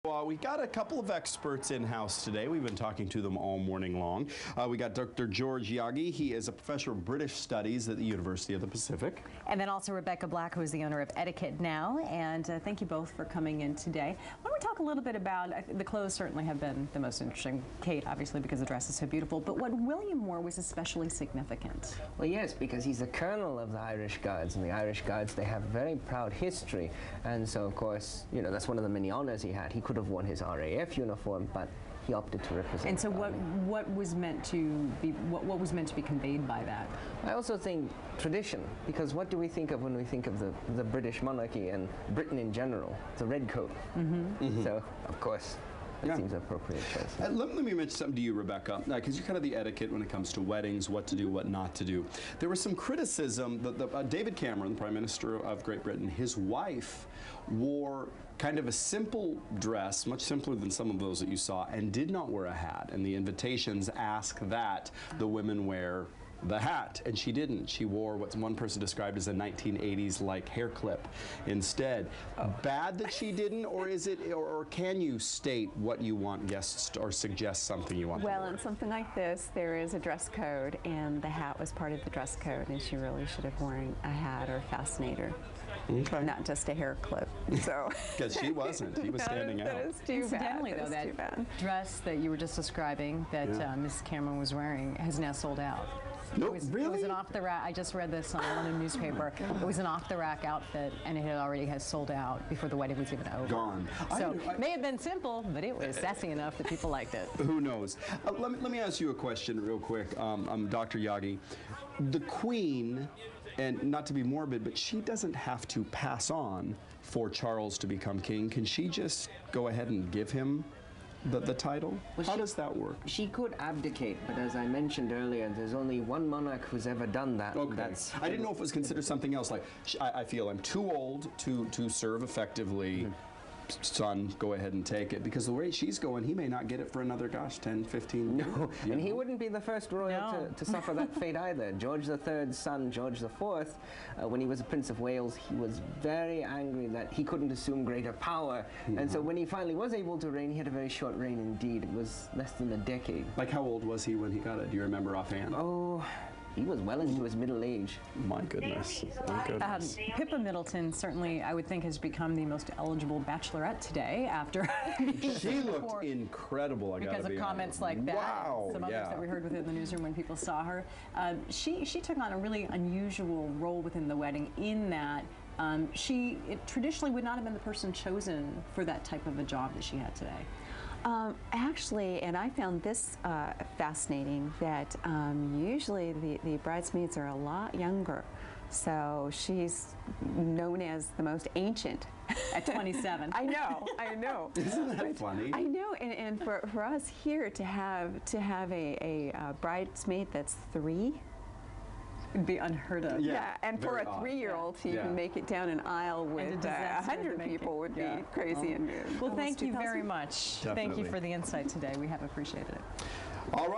We got a couple of experts in-house today. We've been talking to them all morning long. We got Dr. George Yagi. He is a professor of British Studies at the University of the Pacific. And then also Rebecca Black, who is the owner of Etiquette Now. And thank you both for coming in today. Why don't we talk a little bit about, the clothes certainly have been the most interesting. Kate, obviously, because the dress is so beautiful. But what William wore was especially significant. Well, yes, because he's a colonel of the Irish Guards. And the Irish Guards, they have a very proud history. And so, of course, you know, that's one of the many honors he had. He could have worn his RAF uniform, but he opted to represent. And so, what was meant to be conveyed by that? I also think tradition, because what do we think of when we think of the British monarchy and Britain in general? The red coat. So, of course, that seems an appropriate choice. Let me mention something to you, Rebecca, because you're kind of the etiquette when it comes to weddings, what to do, what not to do. There was some criticism that David Cameron, the Prime Minister of Great Britain, his wife wore kind of a simple dress, much simpler than some of those that you saw, and did not wear a hat. And the invitations ask that the women wear the hat, and she didn't. She wore what one person described as a 1980s like hair clip instead. Bad that she didn't, or is it, or can you state what you want guests to, or suggest something you want well, to wear? in something like this, there is a dress code, and the hat was part of the dress code, and she really should have worn a hat or fascinator. Okay. Not just a hair clip. So because she wasn't. He was standing out. That is too Incidentally, bad. though, that dress that you were just describing that Mrs. Cameron was wearing has now sold out. Nope, really? It was an off-the-rack. I just read this on a London newspaper. It was an off-the-rack outfit, and it had already sold out before the wedding was even over. Gone. So it may have been simple, but it was sassy enough that people liked it. Who knows? Let me ask you a question real quick, Dr. Yagi. The Queen, and not to be morbid, but she doesn't have to pass on for Charles to become king. Can she just go ahead and give him the title? Well, how does that work? She could abdicate, but as I mentioned earlier, there's only one monarch who's ever done that. Okay. I didn't know if it was considered something else. Like, I feel I'm too old to serve effectively. Son, go ahead and take it, because the way she's going, he may not get it for another, gosh, 10, 15 years. No, and he wouldn't be the first royal to suffer that fate either. George III's son, George IV, when he was a Prince of Wales, he was very angry that he couldn't assume greater power. And so when he finally was able to reign, he had a very short reign indeed. It was less than a decade. Like, how old was he when he got it? Do you remember offhand? Oh, he was well into his middle age. My goodness. My goodness. Pippa Middleton certainly, I would think, has become the most eligible bachelorette today after she looked incredible, I gotta because of comments like that. Wow, some others that we heard within the newsroom when people saw her. She took on a really unusual role within the wedding in that she traditionally would not have been the person chosen for that type of a job that she had today. Actually, and I found this fascinating, that usually the bridesmaids are a lot younger. So she's known as the most ancient. At 27. I know. Isn't that funny? I know, and for us here to have a bridesmaid that's 3, It'd be unheard of. yeah, and for a 3-year-old to even make it down an aisle with 100 people would be crazy. And well, thank you very much. Definitely. Thank you for the insight today. We have appreciated it. All right.